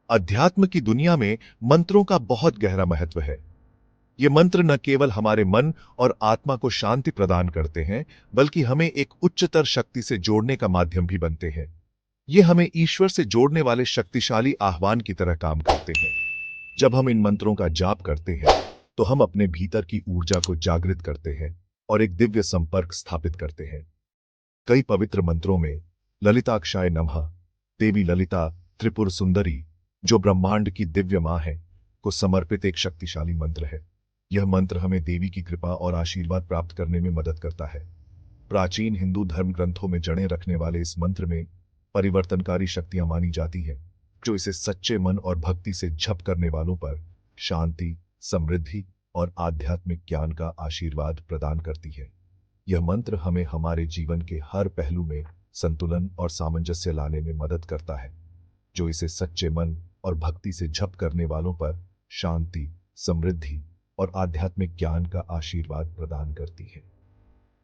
अध्यात्म की दुनिया में मंत्रों का बहुत गहरा महत्व है। ये मंत्र न केवल हमारे मन और आत्मा को शांति प्रदान करते हैं, बल्कि हमें एक उच्चतर शक्ति से जोड़ने का माध्यम भी बनते हैं। ये हमें ईश्वर से जोड़ने वाले शक्तिशाली आह्वान की तरह काम करते हैं। जब हम इन मंत्रों का जाप करते हैं, तो हम अपने भीतर की ऊर्जा को जागृत करते हैं और एक दिव्य संपर्क स्थापित करते हैं। कई पवित्र मंत्रों में ललिताक्षाय नमः, देवी ललिता त्रिपुर सुंदरी, जो ब्रह्मांड की दिव्य मां है, को समर्पित एक शक्तिशाली मंत्र है। यह मंत्र हमें देवी की कृपा और आशीर्वाद प्राप्त करने में मदद करता है। प्राचीन हिंदू धर्म ग्रंथों में जड़ें रखने वाले इस मंत्र में परिवर्तनकारी शक्तियां मानी जाती हैं, जो इसे सच्चे मन और भक्ति से जप करने वालों पर शांति, समृद्धि और आध्यात्मिक ज्ञान का आशीर्वाद प्रदान करती है। यह मंत्र हमें हमारे जीवन के हर पहलू में संतुलन और सामंजस्य लाने में मदद करता है, जो इसे सच्चे मन और भक्ति से जप करने वालों पर शांति, समृद्धि और आध्यात्मिक ज्ञान का आशीर्वाद प्रदान करती है।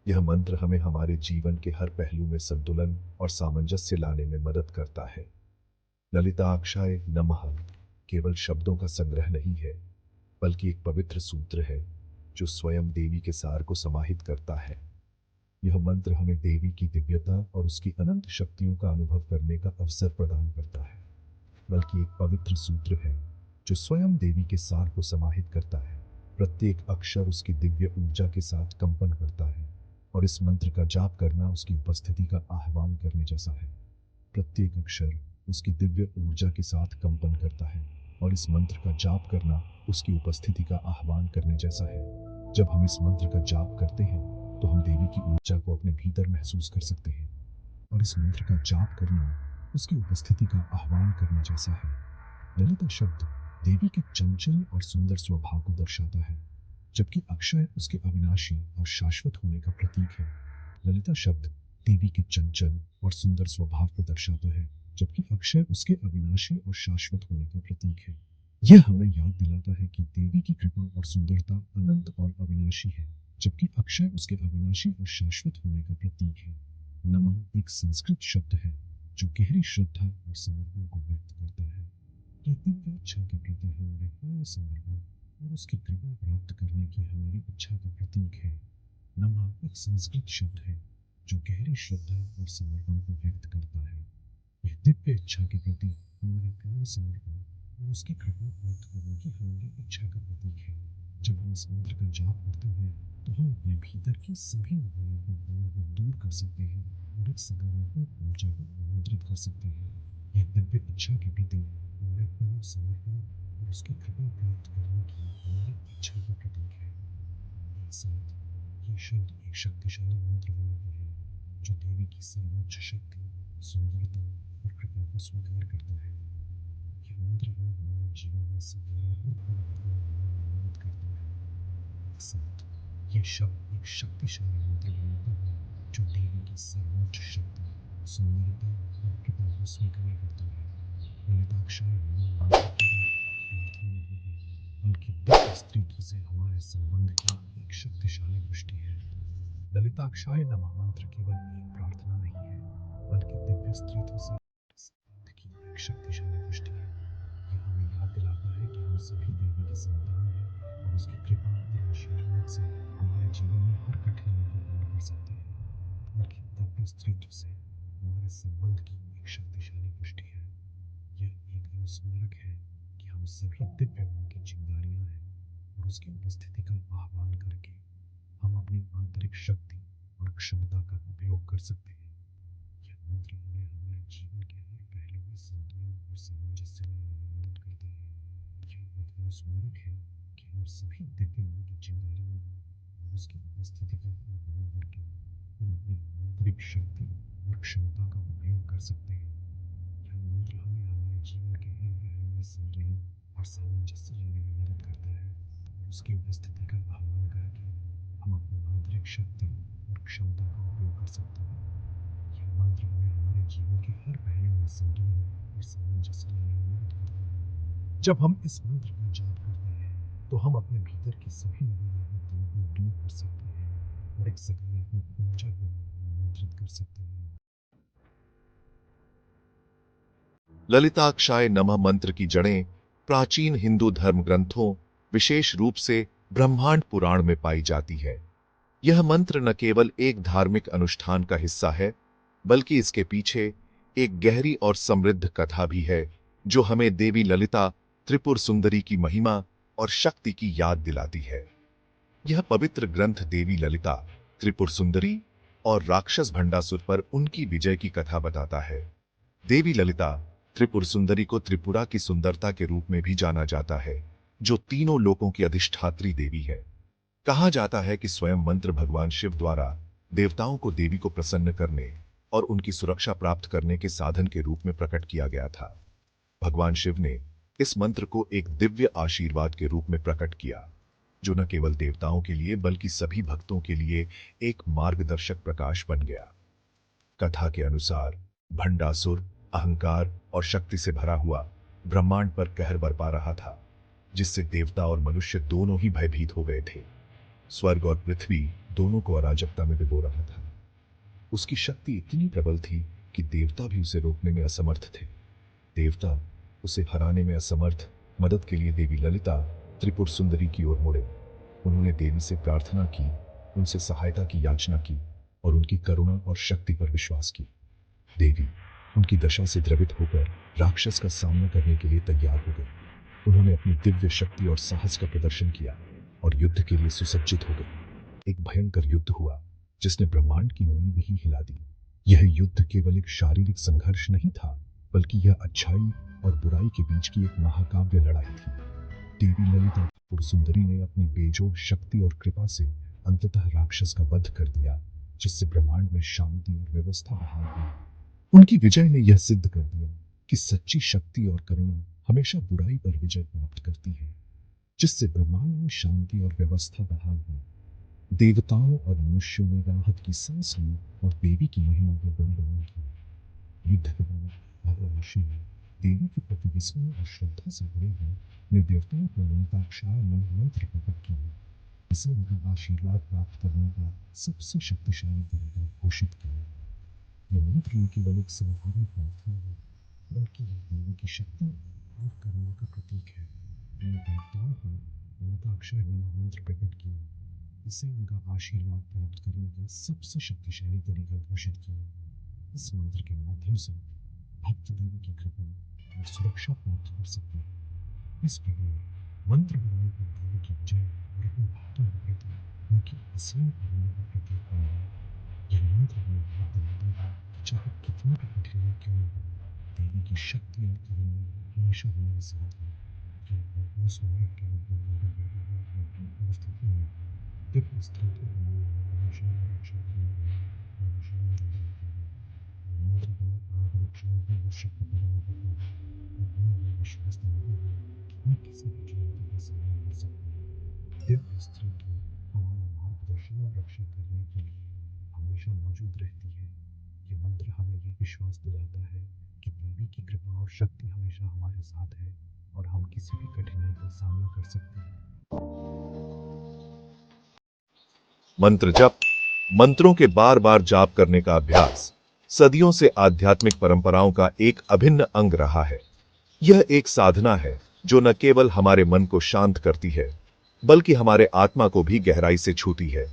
यह मंत्र हमें हमारे जीवन के हर पहलू में संतुलन और सामंजस्य लाने में मदद करता है। ललिताक्षाय नमः केवल शब्दों का संग्रह नहीं है, बल्कि एक पवित्र सूत्र है जो स्वयं देवी के सार को समाहित करता है। यह मंत्र हमें देवी की दिव्यता और उसकी अनंत शक्तियों का अनुभव करने का अवसर प्रदान करता है, बल्कि एक पवित्र सूत्र है जो स्वयं देवी के सार को समाहित करता है। प्रत्येक अक्षर उसकी दिव्य ऊर्जा के साथ कंपन करता है और इस मंत्र का जाप करना उसकी उपस्थिति का आह्वान करने जैसा है। प्रत्येक अक्षर उसकी दिव्य ऊर्जा के साथ कंपन करता है और इस मंत्र का जाप करना उसकी उपस्थिति का आह्वान करने जैसा है। जब हम इस मंत्र का जाप करते हैं, तो हम देवी की ऊर्जा को अपने भीतर महसूस कर सकते हैं और इस मंत्र का जाप करना उसकी उपस्थिति का आह्वान करने जैसा है। ललिता शब्द देवी के चंचल और सुंदर स्वभाव को दर्शाता है, जबकि अक्षय उसके अविनाशी और शाश्वत होने का प्रतीक है। ललिता शब्द देवी के चंचल और सुंदर स्वभाव को दर्शाता है, जबकि अक्षय उसके अविनाशी और शाश्वत होने का प्रतीक है। यह हमें याद दिलाता है कि देवी की कृपा और सुंदरता अनंत और अविनाशी है, जबकि अक्षय उसके अविनाशी और शाश्वत होने का प्रतीक है। नमः एक संस्कृत शब्द है जो गहरी श्रद्धा और समर्पण को व्यक्त करता है। यह दिव्य इच्छा के प्रति हमारे पूर्ण समर्पण और उसकी कृपा प्राप्त करने की हमारी इच्छा का प्रतीक है। नमः एक संस्कृत शब्द है जो गहरी श्रद्धा और समर्पण को व्यक्त करता है। यह दिव्य इच्छा के प्रति हमारे पूर्ण समर्पण और उसकी कृपा प्राप्त करने की हमारी इच्छा का प्रतीक है। जब हम इस मंत्र का जाप करते हैं, तो हम अपने भीतर की सभी नकारात्मक को दूर कर सकते हैं और एक सकारात्मक ऊर्जा को आमंत्रित कर सकते हैं। यह दिव्य इच्छा के प्रति हमारे पूर्ण समर्पण और उसकी कृपा प्राप्त करने की हमारी इच्छा का प्रतीक है। एक साथ ये शब्द एक शक्तिशाली मंत्र बनाते हैं जो देवी की सर्वोच्च शक्ति, सुंदरता और कृपा को स्वीकार करता है। यह मंत्र हमें हमारे जीवन में सकारात्मक परिवर्तन लाने में मदद करता है। एक साथ ये शब्द एक शक्तिशाली मंत्र बनाता है जो देवी की सर्वोच्च शक्ति, सुंदरता और कृपा को स्वीकार करता है। ललिताक्षाय नमः मंत्र केवल प्रार्थना नहीं है, बल्कि दिव्य स्त्रीत्व से हमारे संबंध की एक शक्तिशाली पुष्टि है। ललिताक्षाय नमः मंत्र केवल एक प्रार्थना नहीं है, बल्कि दिव्य स्त्रीत्व से संबंध की एक शक्तिशाली पुष्टि है। यह हमें याद दिलाता है कि हम सभी देवी की संतान हैं और उसकी कृपा और आशीर्वाद से हमारे जीवन में हर कठिनाई को पार कर सकते हैं। बल्कि दिव्य स्त्रीत्व से हमारे संबंध की एक शक्तिशाली पुष्टि है। यह एक अनुस्मारक है कि हम सभी दिव्य गुण की चिंगारियां हैं और उसकी उपस्थिति का आह्वान करके हम अपनी आंतरिक शक्ति और क्षमता का उपयोग कर सकते हैं। यह मंत्र हमें हमारे जीवन के हर पहलू में संतुलन और सामंजस्य लाने में मदद करता है। यह एक अनुस्मारक है कि हम सभी दिव्य गुण की चिंगारियां और उसकी उपस्थिति का आह्वान करके हम अपनी आंतरिक शक्ति और क्षमता का उपयोग कर सकते हैं। यह मंत्र हमें हमारे जीवन के हर पहलू में संतुलन और सामंजस्य लाने में मदद करता है और उसकी उपस्थिति का आह्वान करके हम अपनी आंतरिक शक्ति और क्षमता का उपयोग कर सकते हैं। यह मंत्र हमें हमारे जीवन के हर पहलू में संतुलन और सामंजस्य लाने में मदद करता है। जब हम इस मंत्र का जाप करते हैं, तो हम अपने भीतर की सभी नकारात्मकताओं को दूर कर सकते हैं और एक सकारात्मक ऊर्जा को आमंत्रित कर सकते हैं। ललिताक्षाय नमः मंत्र की जड़ें प्राचीन हिंदू धर्म ग्रंथों, विशेष रूप से ब्रह्मांड पुराण में पाई जाती है। यह मंत्र न केवल एक धार्मिक अनुष्ठान का हिस्सा है, बल्कि इसके पीछे एक गहरी और समृद्ध कथा भी है, जो हमें देवी ललिता त्रिपुर सुंदरी की महिमा और शक्ति की याद दिलाती है। यह पवित्र ग्रंथ देवी ललिता, त्रिपुर सुंदरी और राक्षस भंडासुर पर उनकी विजय की कथा बताता है। देवी ललिता त्रिपुर सुंदरी को त्रिपुरा की सुंदरता के रूप में भी जाना जाता है, जो तीनों लोकों की अधिष्ठात्री देवी है। कहा जाता है कि स्वयं मंत्र भगवान शिव द्वारा देवताओं को देवी को प्रसन्न करने और उनकी सुरक्षा प्राप्त करने के साधन के रूप में प्रकट किया गया था। भगवान शिव ने इस मंत्र को एक दिव्य आशीर्वाद के रूप में प्रकट किया, जो न केवल देवताओं के लिए बल्कि सभी भक्तों के लिए एक मार्गदर्शक प्रकाश बन गया। कथा के अनुसार भंडासुर अहंकार और शक्ति से भरा हुआ ब्रह्मांड पर कहर बरपा रहा था, जिससे देवता और मनुष्य दोनों ही भयभीत हो गए थे। स्वर्ग और पृथ्वी दोनों को अराजकता में डुबो रहा था। उसकी शक्ति इतनी प्रबल थी कि देवता भी उसे रोकने में असमर्थ थे। देवता उसे हराने में असमर्थ मदद के लिए देवी ललिता त्रिपुर सुंदरी की ओर मुड़े। उन्होंने देवी से प्रार्थना की, उनसे सहायता की याचना की और उनकी करुणा और शक्ति पर विश्वास की। देवी उनकी दशा से द्रवित होकर राक्षस का सामना करने के लिए तैयार हो गई। उन्होंने अपनी दिव्य शक्ति और साहस का प्रदर्शन किया और युद्ध के लिए सुसज्जित हो गई। एक भयंकर युद्ध हुआ, जिसने ब्रह्मांड की नींव ही हिला दी। यह युद्ध केवल एक शारीरिक संघर्ष नहीं था, बल्कि यह अच्छाई और बुराई के बीच की एक महाकाव्य लड़ाई थी। देवी ललिता त्रिपुर सुंदरी ने अपनी बेजोड़ शक्ति और कृपा से अंततः राक्षस का वध कर दिया, जिससे ब्रह्मांड में शांति और व्यवस्था बहाल हुई। उनकी विजय ने यह सिद्ध कर दिया कि सच्ची शक्ति और करुणा हमेशा बुराई पर विजय प्राप्त करती है, जिससे ब्रह्मांड में शांति और व्यवस्था बहाल हुई। देवताओं और मनुष्यों ने राहत की सांस ली और देवी की महिमा को गुणगान किया। युद्ध के बाद भगवान शिव देवी के प्रति विस्मय और श्रद्धा से भरे हुए ने देवताओं को ललिताक्षाय मंत्र प्रकट किया। इसे उनका आशीर्वाद प्राप्त करने का सबसे शक्तिशाली तरीका घोषित किया। यह मंत्र न केवल एक साधारण प्रार्थना है, बल्कि यह देवी की शक्ति और करुणा का प्रतीक है। इन देवताओं को ललिताक्षाय मंत्र प्रकट किया, इसे उनका आशीर्वाद प्राप्त करने का सबसे शक्तिशाली तरीका घोषित किया। इस मंत्र के माध्यम से भक्त देवी की कृपा और सुरक्षा प्राप्त कर सकते हैं। इस प्रकार मंत्र बोलने पर देवी की विजय और अपने भक्तों के प्रति उनकी असीम करुणा का प्रतीक बन गया। यह मंत्र हमें याद दिलाता है कि चाहे कितनी भी कठिनाई क्यों न हो, देवी की शक्ति और करुणा हमेशा हमारे साथ है। उस स्थिति में दिव्य स्तोत्र हमेशा रक्षा करेंगे। मंत्र हमें आगे रक्षा की आवश्यकता प्रदान करता है और हमें विश्वास दिलाता है कि हम किसी भी चुनौती का सामना कर सकते हैं। दिव्य स्त्रोत्र हमारा मार्गदर्शन और रक्षा करने के लिए हमेशा मौजूद रहती है। ये मंत्र हमें ये विश्वास दिलाता है कि देवी की कृपा और शक्ति हमेशा हमारे साथ है और हम किसी भी कठिनाई का सामना कर सकते हैं। मंत्र जप, मंत्रों के बार बार जाप करने का अभ्यास सदियों से आध्यात्मिक परंपराओं का एक अभिन्न अंग रहा है। यह एक साधना है जो न केवल हमारे मन को शांत करती है, बल्कि हमारे आत्मा को भी गहराई से छूती है।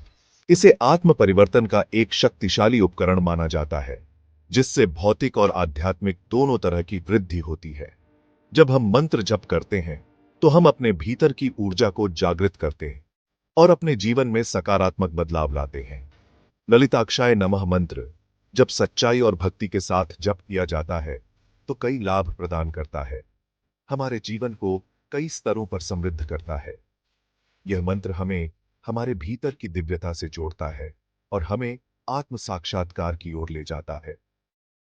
इसे आत्म परिवर्तन का एक शक्तिशाली उपकरण माना जाता है, जिससे भौतिक और आध्यात्मिक दोनों तरह की वृद्धि होती है। जब हम मंत्र जप करते हैं, तो हम अपने भीतर की ऊर्जा को जागृत करते हैं और अपने जीवन में सकारात्मक बदलाव लाते हैं। ललिताक्षाय नमः मंत्र जब सच्चाई और भक्ति के साथ जप किया जाता है, तो कई लाभ प्रदान करता है। हमारे जीवन को कई स्तरों पर समृद्ध करता है। यह मंत्र हमें हमारे भीतर की दिव्यता से जोड़ता है और हमें आत्म साक्षात्कार की ओर ले जाता है।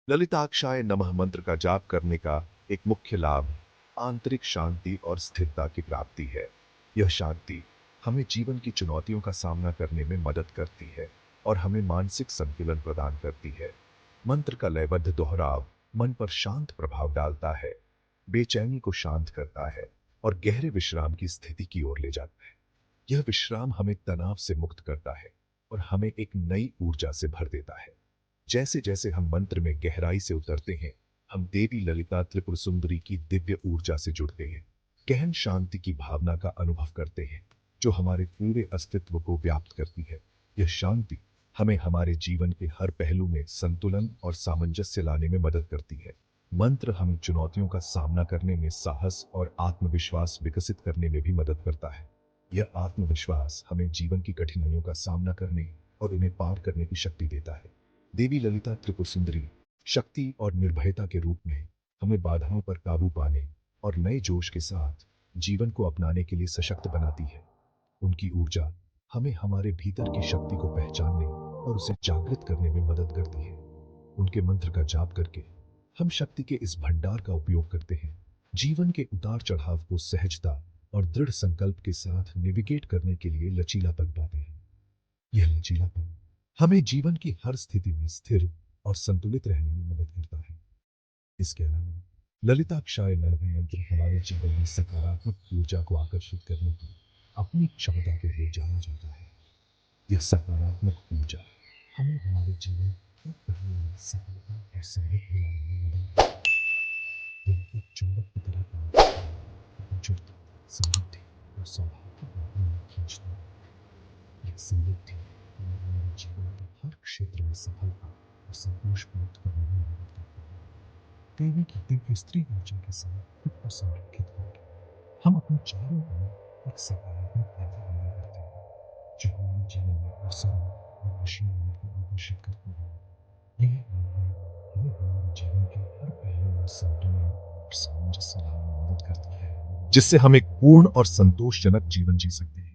ललिताक्षाय नमः मंत्र का जाप करने का एक मुख्य लाभ आंतरिक शांति और स्थिरता की प्राप्ति है। यह शांति हमें जीवन की चुनौतियों का सामना करने में मदद करती है और हमें मानसिक संतुलन प्रदान करती है। मंत्र का लयबद्ध दोहराव मन पर शांत प्रभाव डालता है, बेचैनी को शांत करता है और गहरे विश्राम की स्थिति की ओर ले जाता है। यह विश्राम हमें तनाव से मुक्त करता है और हमें एक नई ऊर्जा से भर देता है। जैसे जैसे हम मंत्र में गहराई से उतरते हैं, हम देवी ललिता त्रिपुर सुंदरी की दिव्य ऊर्जा से जुड़ते हैं, गहन शांति की भावना का अनुभव करते हैं जो हमारे पूरे अस्तित्व को व्याप्त करती है। यह शांति हमें हमारे जीवन के हर पहलू में संतुलन और सामंजस्य लाने में मदद करती है। मंत्र हमें चुनौतियों का सामना करने में साहस और आत्मविश्वास विकसित करने में भी मदद करता है। यह आत्मविश्वास हमें जीवन की कठिनाइयों का सामना करने और उन्हें पार करने की शक्ति देता है। देवी ललिता त्रिपुर सुंदरी शक्ति और निर्भयता के रूप में हमें बाधाओं पर काबू पाने और नए जोश के साथ जीवन को अपनाने के लिए सशक्त बनाती है। उनकी ऊर्जा हमें हमारे भीतर की शक्ति को पहचानने और उसे जागृत करने में मदद करती है। उनके मंत्र का जाप करके हम शक्ति के इस भंडार का उपयोग करते हैं, जीवन के उतार चढ़ाव को सहजता और दृढ़ संकल्प के साथ नेविगेट करने के लिए लचीलापन पाते हैं। यह लचीलापन हमें जीवन की हर स्थिति में स्थिर और संतुलित रहने में मदद करता है। इसके अलावा ललिताक्षाय नरभय यंत्र हमारे जीवन में सकारात्मक ऊर्जा को आकर्षित करने की अपनी क्षमता के लिए जाना जाता है। यह सकारात्मक ऊर्जा हमें हमारे जीवन के पहलुओं में सफलता और समृद्धि लाने में मदद करती है। यह एक चुंबक की तरह काम करता है, जुड़ता, समृद्धि और सौभाग्य को अपनी ओर खींचता है। यह समृद्धि हमें हमारे जीवन के हर क्षेत्र में सफलता और संतोष प्राप्त करने में मदद करती है। देवी की दिव्य स्त्री ऊर्जा के साथ खुद को संरक्षित करके हम अपने चारों ओर एक सकारात्मक वातावरण करते हैं जो हमारे जीवन में अवसरों और खुशियों को आकर्षित करती है। यह ऊर्जा हमें हमारे जीवन के हर पहलू में संतुलन और सामंजस्य लाने में मदद करती है, जिससे हम एक पूर्ण और संतोषजनक जीवन जी सकते हैं।